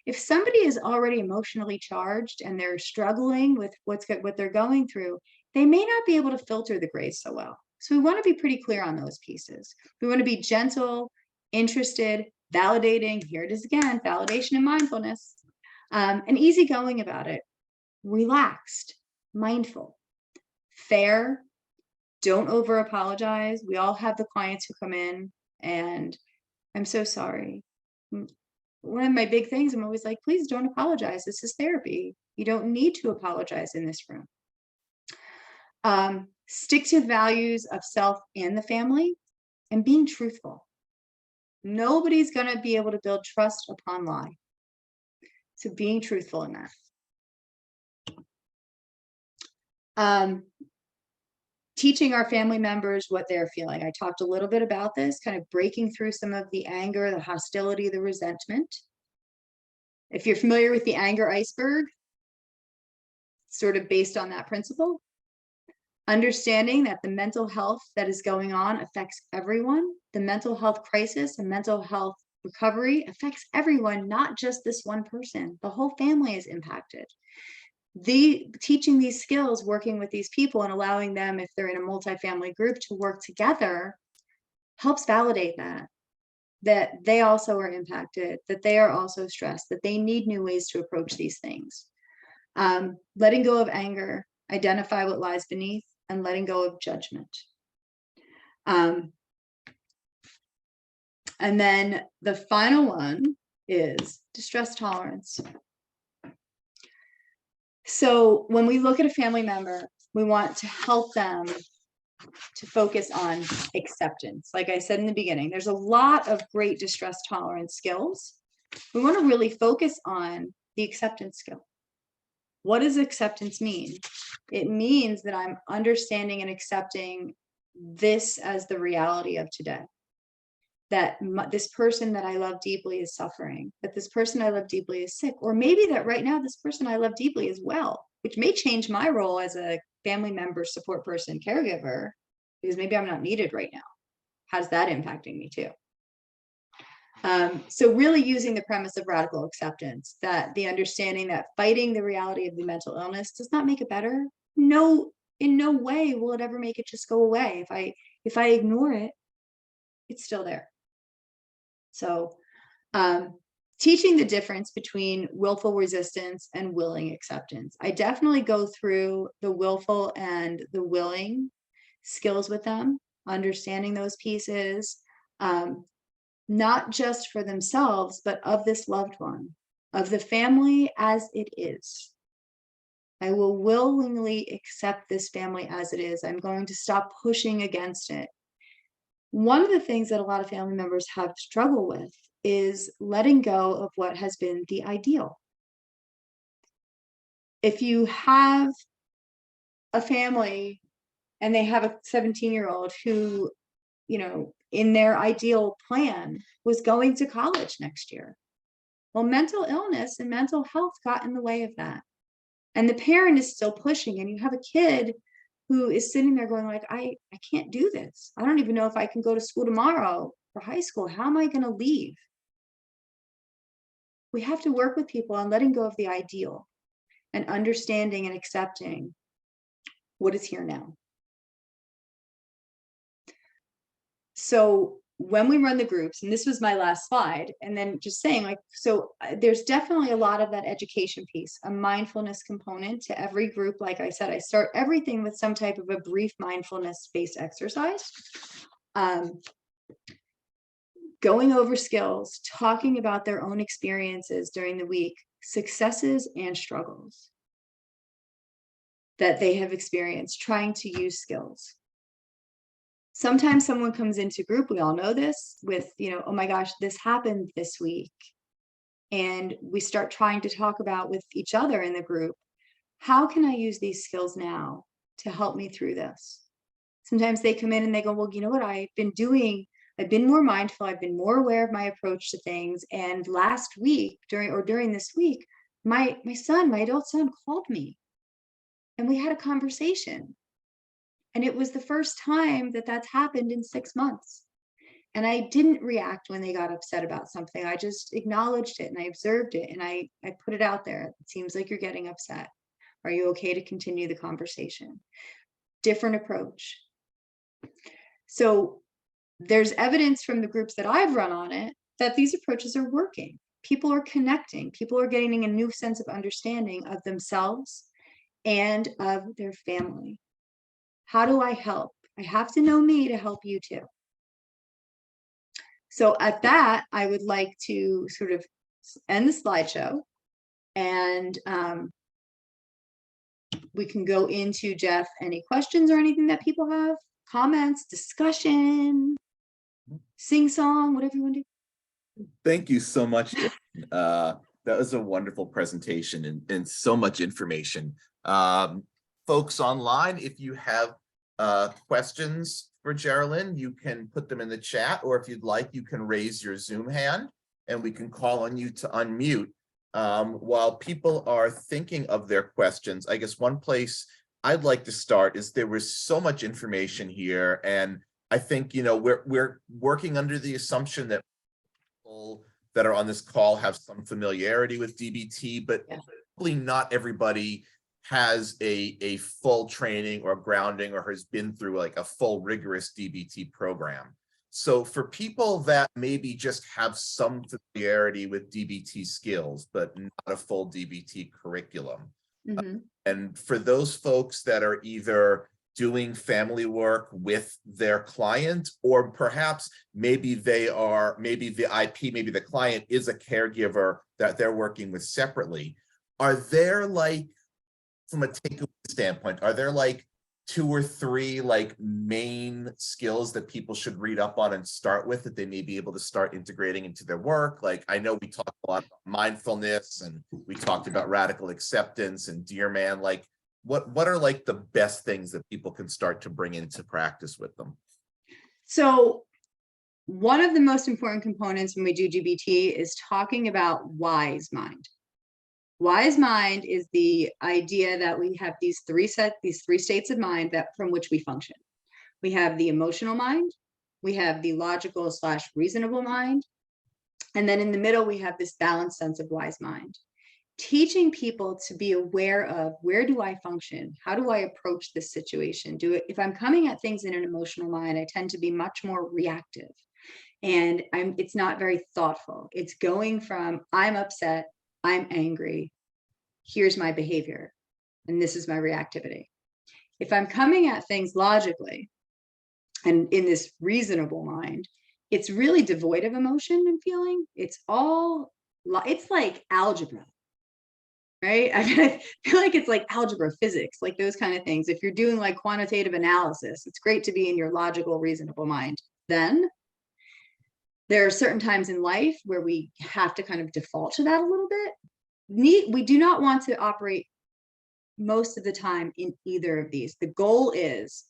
If somebody is already emotionally charged and they're struggling with what they're going through, they may not be able to filter the grays so well. So we want to be pretty clear on those pieces. We want to be gentle, interested, validating. Here it is again, validation and mindfulness, and easygoing about it, relaxed, mindful, fair. Don't over apologize. We all have the clients who come in and I'm so sorry. One of my big things, I'm always like, please don't apologize. This is therapy. You don't need to apologize in this room. Stick to values of self and the family and being truthful. Nobody's going to be able to build trust upon lie. So being truthful in that. Teaching our family members what they're feeling. I talked a little bit about this, kind of breaking through some of the anger, the hostility, the resentment. If you're familiar with the anger iceberg, sort of based on that principle, understanding that the mental health that is going on affects everyone. The mental health crisis and mental health recovery affects everyone, not just this one person. The whole family is impacted. Teaching these skills, working with these people and allowing them, if they're in a multifamily group, to work together helps validate that they also are impacted, that they are also stressed, that they need new ways to approach these things. Letting go of anger, identify what lies beneath, and letting go of judgment. And then the final one is distress tolerance. So when we look at a family member, we want to help them to focus on acceptance. Like I said in the beginning, there's a lot of great distress tolerance skills. We want to really focus on the acceptance skill. What does acceptance mean? It means that I'm understanding and accepting this as the reality of today. That this person that I love deeply is suffering, that this person I love deeply is sick, or maybe that right now this person I love deeply is well, which may change my role as a family member, support person, caregiver, because maybe I'm not needed right now. How's that impacting me too? So really using the premise of radical acceptance, that the understanding that fighting the reality of the mental illness does not make it better. No, in no way will it ever make it just go away. If I ignore it, it's still there. So teaching the difference between willful resistance and willing acceptance. I definitely go through the willful and the willing skills with them, understanding those pieces, not just for themselves, but of this loved one, of the family as it is. I will willingly accept this family as it is. I'm going to stop pushing against it. One of the things that a lot of family members have struggled with is letting go of what has been the ideal. If you have a family and they have a 17-year-old who, in their ideal plan was going to college next year. Well, mental illness and mental health got in the way of that. And the parent is still pushing, and you have a kid who is sitting there going like, I can't do this. I don't even know if I can go to school tomorrow for high school. How am I going to leave? We have to work with people on letting go of the ideal and understanding and accepting what is here now. So when we run the groups, and this was my last slide, and then just saying there's definitely a lot of that education piece, a mindfulness component to every group. Like I said, I start everything with some type of a brief mindfulness-based exercise. Going over skills, talking about their own experiences during the week, successes and struggles that they have experienced, trying to use skills. Sometimes someone comes into group, we all know this, with, oh my gosh, this happened this week. And we start trying to talk about with each other in the group, how can I use these skills now to help me through this? Sometimes they come in and they go, well, you know what I've been more mindful, I've been more aware of my approach to things. And last week, during this week, my adult son called me and we had a conversation. And it was the first time that that's happened in 6 months. And I didn't react when they got upset about something. I just acknowledged it and I observed it and I put it out there. It seems like you're getting upset. Are you okay to continue the conversation? Different approach. So there's evidence from the groups that I've run on it that these approaches are working. People are connecting. People are gaining a new sense of understanding of themselves and of their family. How do I help? I have to know me to help you too. So at that, I would like to sort of end the slideshow and we can go into, Jeff, any questions or anything that people have, comments, discussion, sing song, whatever you want to do. Thank you so much. That was a wonderful presentation and so much information. Folks online, if you have questions for Geraldine, you can put them in the chat, or if you'd like, you can raise your Zoom hand and we can call on you to unmute. While people are thinking of their questions, I guess one place I'd like to start is there was so much information here, and I think, you know, we're working under the assumption that people that are on this call have some familiarity with DBT, but probably not everybody has a full training or grounding or has been through like a full rigorous DBT program. So for people that maybe just have some familiarity with DBT skills, but not a full DBT curriculum, and for those folks that are either doing family work with their client, or perhaps maybe the client is a caregiver that they're working with separately, are there, like, from a takeaway standpoint, are there like 2 or 3 like main skills that people should read up on and start with that they may be able to start integrating into their work? Like, I know we talked a lot about mindfulness and we talked about radical acceptance and Dear Man. Like, what are like the best things that people can start to bring into practice with them? So one of the most important components when we do DBT is talking about wise mind. Wise mind is the idea that we have these three states of mind that from which we function. We have the emotional mind, we have the logical / reasonable mind, and then in the middle we have this balanced sense of wise mind. Teaching people to be aware of, where do I function? How do I approach this situation? If I'm coming at things in an emotional mind, I tend to be much more reactive, and it's not very thoughtful. It's going from I'm upset, I'm angry, here's my behavior, and this is my reactivity. If I'm coming at things logically and in this reasonable mind, it's really devoid of emotion and feeling. It's like algebra, right? I feel like it's like algebra, physics, like those kind of things. If you're doing like quantitative analysis, it's great to be in your logical, reasonable mind. Then there are certain times in life where we have to kind of default to that a little bit. We do not want to operate most of the time in either of these. The goal is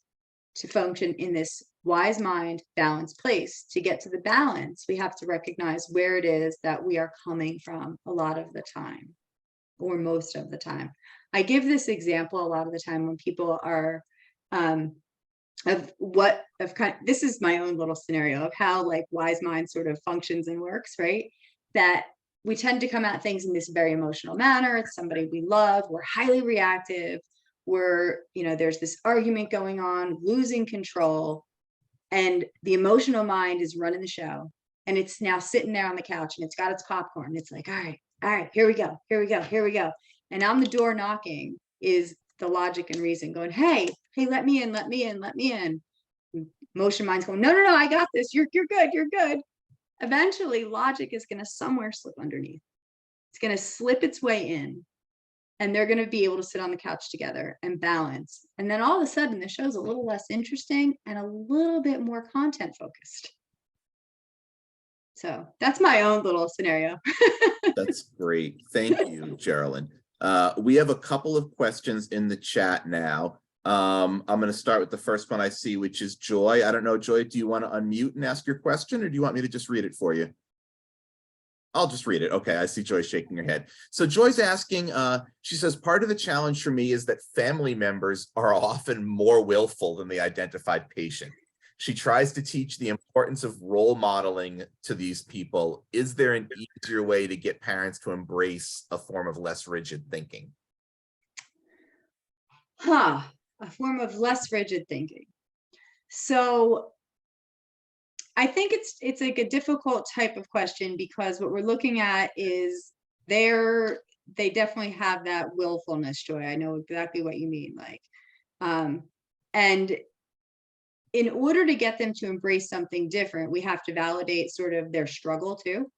to function in this wise mind, balanced place. To get to the balance, we have to recognize where it is that we are coming from a lot of the time, or most of the time. I give this example a lot of the time when people are this is my own little scenario of how like wise mind sort of functions and works, right? That we tend to come at things in this very emotional manner. It's somebody we love, we're highly reactive, there's this argument going on, losing control, and the emotional mind is running the show, and it's now sitting there on the couch and it's got its popcorn. It's like, all right, here we go. And on the door knocking is the logic and reason going, hey, let me in. Emotion mind's going, no, I got this. You're good. Eventually, logic is going to somewhere slip underneath. It's going to slip its way in, and they're going to be able to sit on the couch together and balance. And then all of a sudden, the show's a little less interesting and a little bit more content focused. So that's my own little scenario. That's great. Thank you, Geraldine. We have a couple of questions in the chat now. I'm going to start with the first one I see, which is Joy. I don't know, Joy, do you want to unmute and ask your question, or do you want me to just read it for you? I'll just read it. Okay, I see Joy shaking her head. So Joy's asking, she says, part of the challenge for me is that family members are often more willful than the identified patient. She tries to teach the importance of role modeling to these people. Is there an easier way to get parents to embrace a form of less rigid thinking? A form of less rigid thinking. So I think it's like a difficult type of question, because what we're looking at is they definitely have that willfulness, Joy. I know exactly what you mean. Like, and in order to get them to embrace something different, we have to validate sort of their struggle too.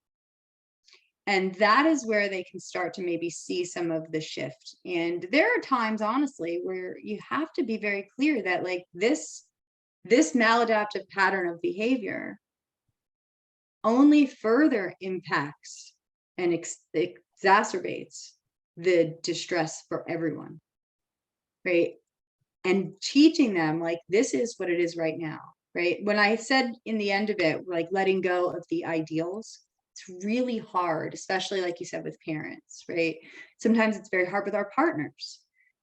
And that is where they can start to maybe see some of the shift. And there are times, honestly, where you have to be very clear that like this maladaptive pattern of behavior only further impacts and exacerbates the distress for everyone, right? And teaching them like, this is what it is right now, right? When I said in the end of it, like letting go of the ideals, it's really hard, especially like you said, with parents, right? Sometimes it's very hard with our partners,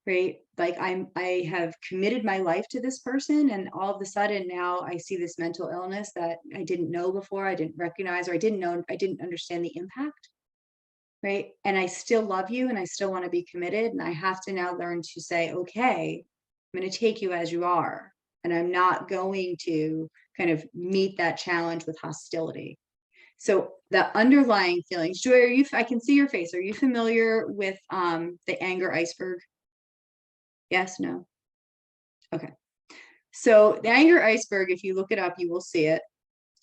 right? Like I have committed my life to this person, and all of a sudden now I see this mental illness that I didn't know before, I didn't recognize, or I didn't understand the impact, right? And I still love you and I still want to be committed. And I have to now learn to say, okay, I'm going to take you as you are. And I'm not going to kind of meet that challenge with hostility. So the underlying feelings, Joy, I can see your face. Are you familiar with the anger iceberg? Yes, no? Okay. So the anger iceberg, if you look it up, you will see it.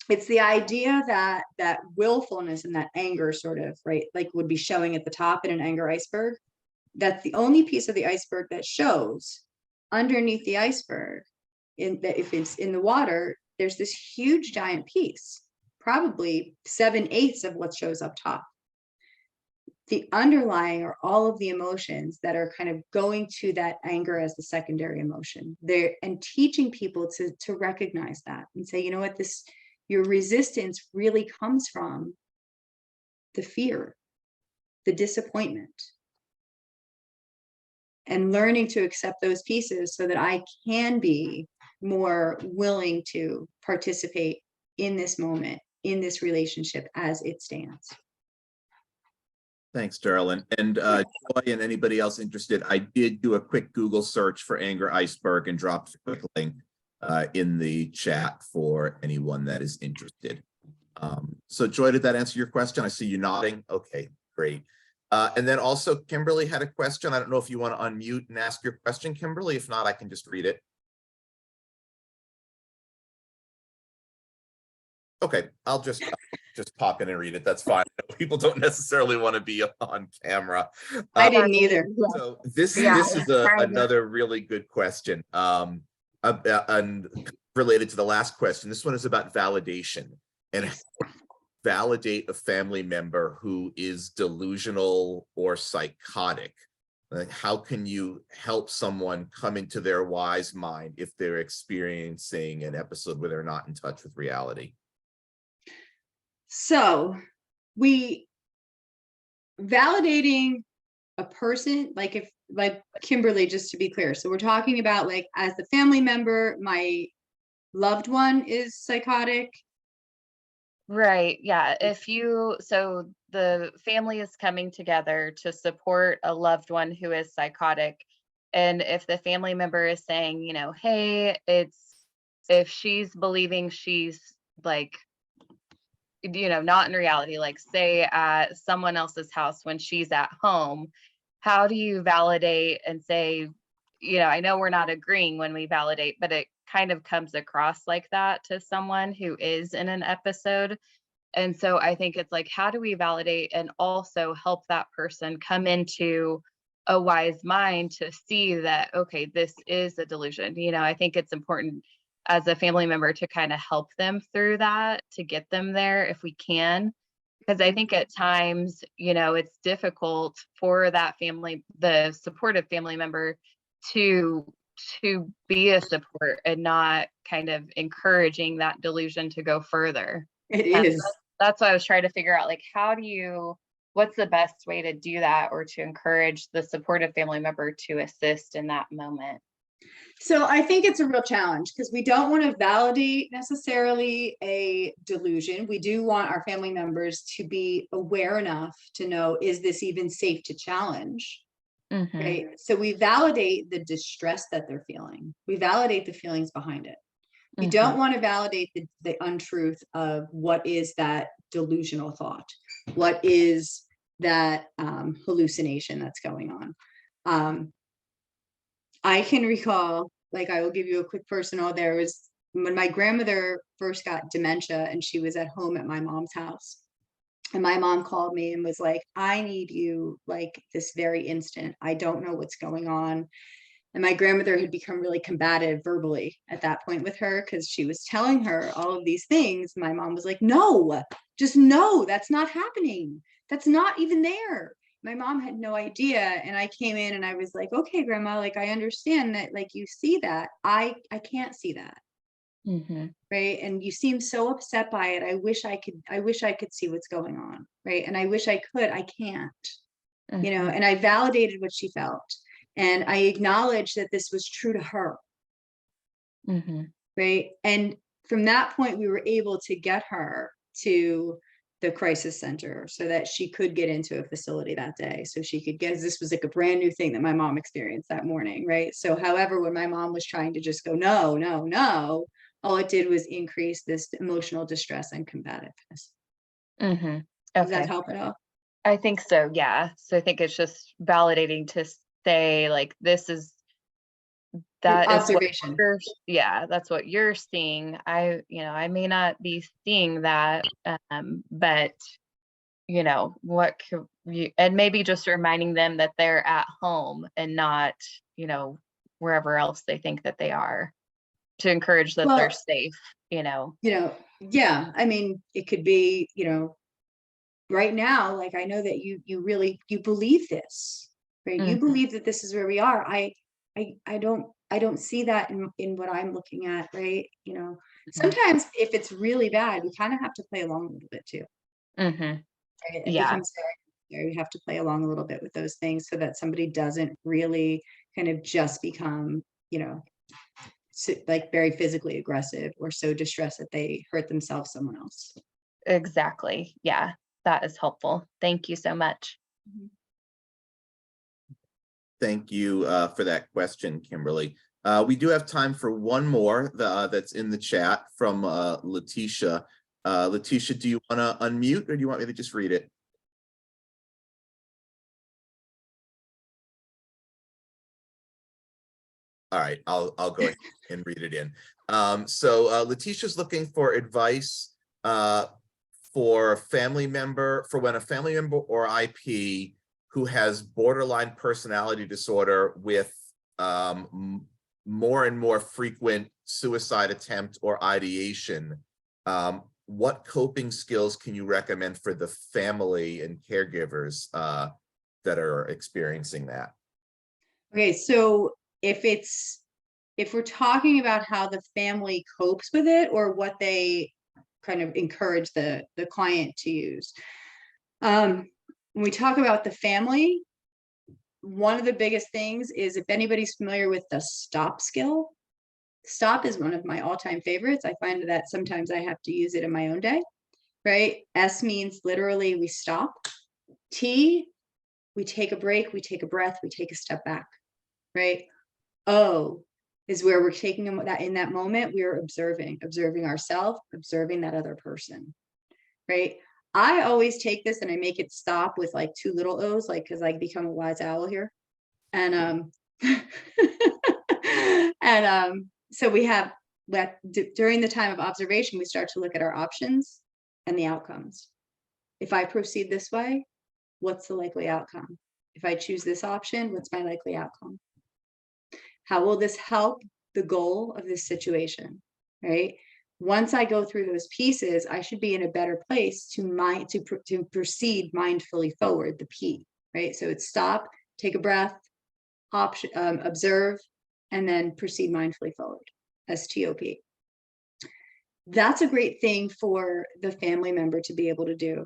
It's the idea that willfulness and that anger sort of, right, like would be showing at the top in an anger iceberg. That's the only piece of the iceberg that shows. Underneath the iceberg, if it's in the water, there's this huge giant piece, probably 7/8 of what shows up top. The underlying are all of the emotions that are kind of going to that anger as the secondary emotion there, and teaching people to recognize that and say, you know what, your resistance really comes from the fear, the disappointment, and learning to accept those pieces so that I can be more willing to participate in this moment, in this relationship as it stands. Thanks, Darlene. And Joy and anybody else interested, I did do a quick Google search for anger iceberg and dropped a quick link in the chat for anyone that is interested. So Joy, did that answer your question? I see you nodding. Okay, great. And then also Kimberly had a question. I don't know if you want to unmute and ask your question, Kimberly. If not, I can just read it. Okay, I'll just pop in and read it. That's fine. People don't necessarily want to be on camera. I didn't either. So this is another really good question. And related to the last question, this one is about validation and how to validate a family member who is delusional or psychotic. Like, how can you help someone come into their wise mind if they're experiencing an episode where they're not in touch with reality? So validating a person, like Kimberly, just to be clear. So we're talking about like, as the family member, my loved one is psychotic. Right. Yeah. So the family is coming together to support a loved one who is psychotic. And if the family member is saying, you know, hey, if she's believing she's like, you know, not in reality, like say at someone else's house when she's at home, how do you validate and say, you know, I know we're not agreeing when we validate, but it kind of comes across like that to someone who is in an episode. And so I think it's like, how do we validate and also help that person come into a wise mind to see that, okay, this is a delusion. You know, I think it's important as a family member to kind of help them through that, to get them there if we can. Because I think at times, you know, it's difficult for that family, the supportive family member, to be a support and not kind of encouraging that delusion to go further. It is. That's why I was trying to figure out, like, what's the best way to do that, or to encourage the supportive family member to assist in that moment? So I think it's a real challenge because we don't want to validate necessarily a delusion. We do want our family members to be aware enough to know, is this even safe to challenge? Mhm. Right. So we validate the distress that they're feeling. We validate the feelings behind it. We Mhm. don't want to validate the untruth of what is that delusional thought, what is that hallucination that's going on. I can recall, like, I will give you a quick personal. There was when my grandmother first got dementia and she was at home at my mom's house. And my mom called me and was like, I need you like this very instant. I don't know what's going on. And my grandmother had become really combative verbally at that point with her because she was telling her all of these things. My mom was like, no, just no, that's not happening. That's not even there. My mom had no idea. And I came in and I was like, okay, grandma, like I understand that, like you see that. I can't see that. Mhm. Right. And you seem so upset by it. I wish I could see what's going on. Right. And I wish I could. I can't. Mhm. And I validated what she felt. And I acknowledged that this was true to her. Mhm. Right. And from that point, we were able to get her to the crisis center so that she could get into a facility that day. So she could get, this was like a brand new thing that my mom experienced that morning. Right. So, however, when my mom was trying to just go, no, no, no, all it did was increase this emotional distress and combativeness. Mhm. Does that Okay. help at all? I think so, yeah. So I think it's just validating to say, like, this is Your that is what observation. yeah, that's what you're seeing. I may not be seeing that, but, what could you and maybe just reminding them that they're at home and not, wherever else they think that they are, to encourage that they're Well, safe, you know? yeah, I mean, it could be, right now, like I know that you really you believe this, right? You Mhm, believe that this is where we are. I don't see that in what I'm looking at, right? mhm, Sometimes if it's really bad, we kind of have to play along a little bit too. mhm. Right? It Yeah, becomes very necessary. We have to play along a little bit with those things so that somebody doesn't really kind of just become, like very physically aggressive or so distressed that they hurt themselves, someone else. exactly. Yeah, that is helpful. Thank you so much. Mhm. Thank you for that question, Kimberly. We do have time for one more that's in the chat from Letitia. Letitia, do you want to unmute or do you want me to just read it? All right, I'll go ahead and read it in. So Letitia's looking for advice for when a family member or IP who has borderline personality disorder with more and more frequent suicide attempt or ideation. What coping skills can you recommend for the family and caregivers that are experiencing that? Okay, so if we're talking about how the family copes with it or what they kind of encourage the client to use. When we talk about the family, one of the biggest things is if anybody's familiar with the stop skill. Stop is one of my all-time favorites. I find that sometimes I have to use it in my own day, right? S means literally we stop. T, we take a break, we take a breath, we take a step back, right? O is where we're taking that in that moment, we're observing ourselves, observing that other person, right? I always take this and I make it stop with like two little O's, like, cause I become a wise owl here. And, so we have during the time of observation, we start to look at our options and the outcomes. If I proceed this way, what's the likely outcome? If I choose this option, what's my likely outcome? How will this help the goal of this situation, right? Once I go through those pieces, I should be in a better place to proceed mindfully forward, the P, right? So it's stop, take a breath, observe, and then proceed mindfully forward, STOP. That's a great thing for the family member to be able to do.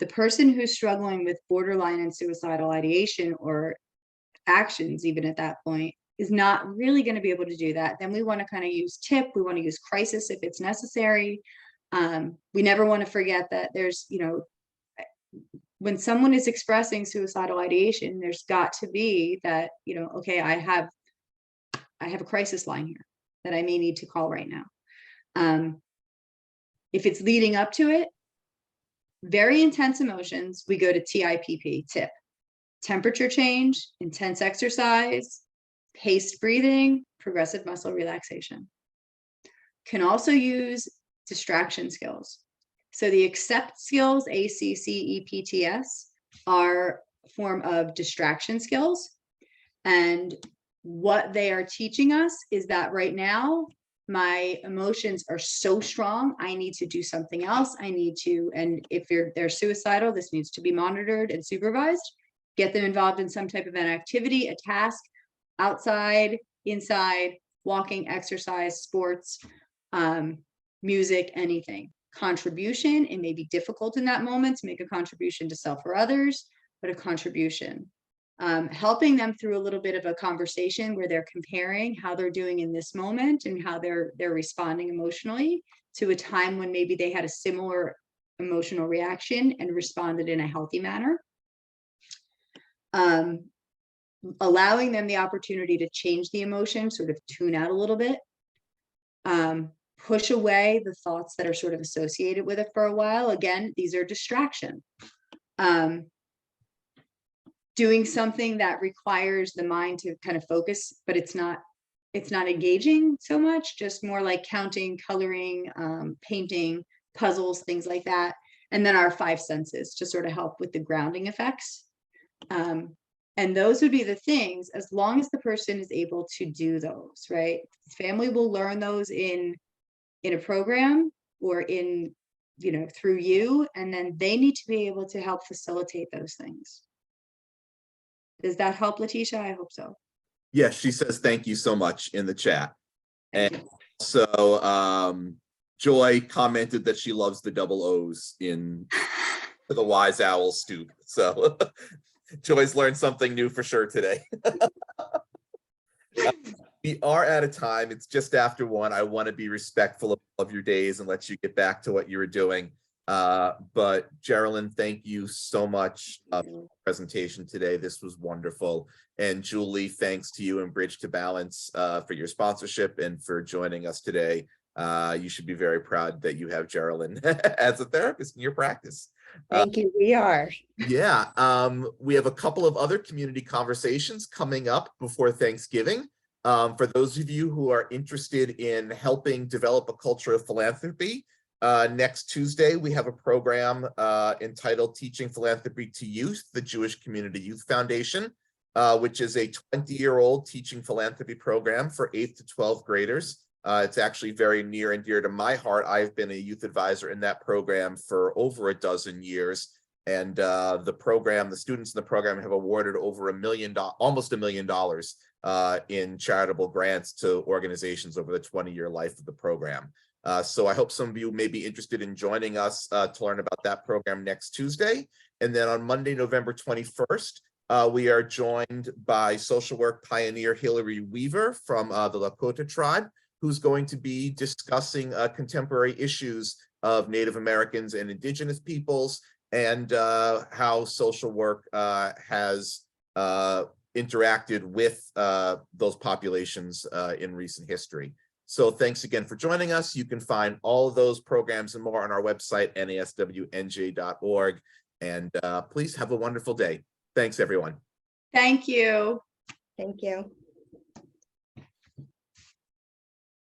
The person who's struggling with borderline and suicidal ideation or actions, even at that point, is not really going to be able to do that, then we want to kind of use TIP. We want to use crisis if it's necessary. We never want to forget that there's, when someone is expressing suicidal ideation, there's got to be that, okay, I have a crisis line here that I may need to call right now. If it's leading up to it, very intense emotions, we go to TIPP, TIP, temperature change, intense exercise, paced breathing, progressive muscle relaxation. Can also use distraction skills. So the accept skills, ACCEPTS, are a form of distraction skills. And what they are teaching us is that right now, my emotions are so strong, I need to do something else. And if they're suicidal, this needs to be monitored and supervised. Get them involved in some type of an activity, a task, outside, inside, walking, exercise, sports, music, anything. Contribution, it may be difficult in that moment to make a contribution to self or others, but a contribution. Helping them through a little bit of a conversation where they're comparing how they're doing in this moment and how they're responding emotionally to a time when maybe they had a similar emotional reaction and responded in a healthy manner. Allowing them the opportunity to change the emotion, sort of tune out a little bit, push away the thoughts that are sort of associated with it for a while. Again, these are distraction. Doing something that requires the mind to kind of focus, but it's not engaging so much, just more like counting, coloring, painting, puzzles, things like that. And then our 5 senses to sort of help with the grounding effects. And those would be the things, as long as the person is able to do those, right? Family will learn those in a program or in, through you, and then they need to be able to help facilitate those things. Does that help, Letitia? I hope so. Yes, she says thank you so much in the chat. Thank And you. so Joy commented that she loves the double O's in the Wise Owl Stoop. So Joy's learned something new for sure today. We are out of time. It's just after 1. I want to be respectful of your days and let you get back to what you were doing. But Geraldine, thank you so much for the presentation today. This was wonderful. And Julie, thanks to you and Bridge to Balance for your sponsorship and for joining us today. You should be very proud that you have Geraldine as a therapist in your practice. Thank you. We are. Yeah, we have a couple of other community conversations coming up before Thanksgiving. For those of you who are interested in helping develop a culture of philanthropy, next Tuesday, we have a program entitled Teaching Philanthropy to Youth, the Jewish Community Youth Foundation, which is a 20-year-old teaching philanthropy program for 8th to 12th graders. It's actually very near and dear to my heart. I've been a youth advisor in that program for over a dozen years. And the students in the program have awarded over almost $1 million in charitable grants to organizations over the 20-year life of the program. So I hope some of you may be interested in joining us to learn about that program next Tuesday. And then on Monday, November 21st, we are joined by social work pioneer Hillary Weaver from the Lakota tribe, who's going to be discussing contemporary issues of Native Americans and Indigenous peoples and how social work has interacted with those populations in recent history. So thanks again for joining us. You can find all of those programs and more on our website, naswnj.org. And please have a wonderful day. Thanks, everyone. Thank you. Thank you.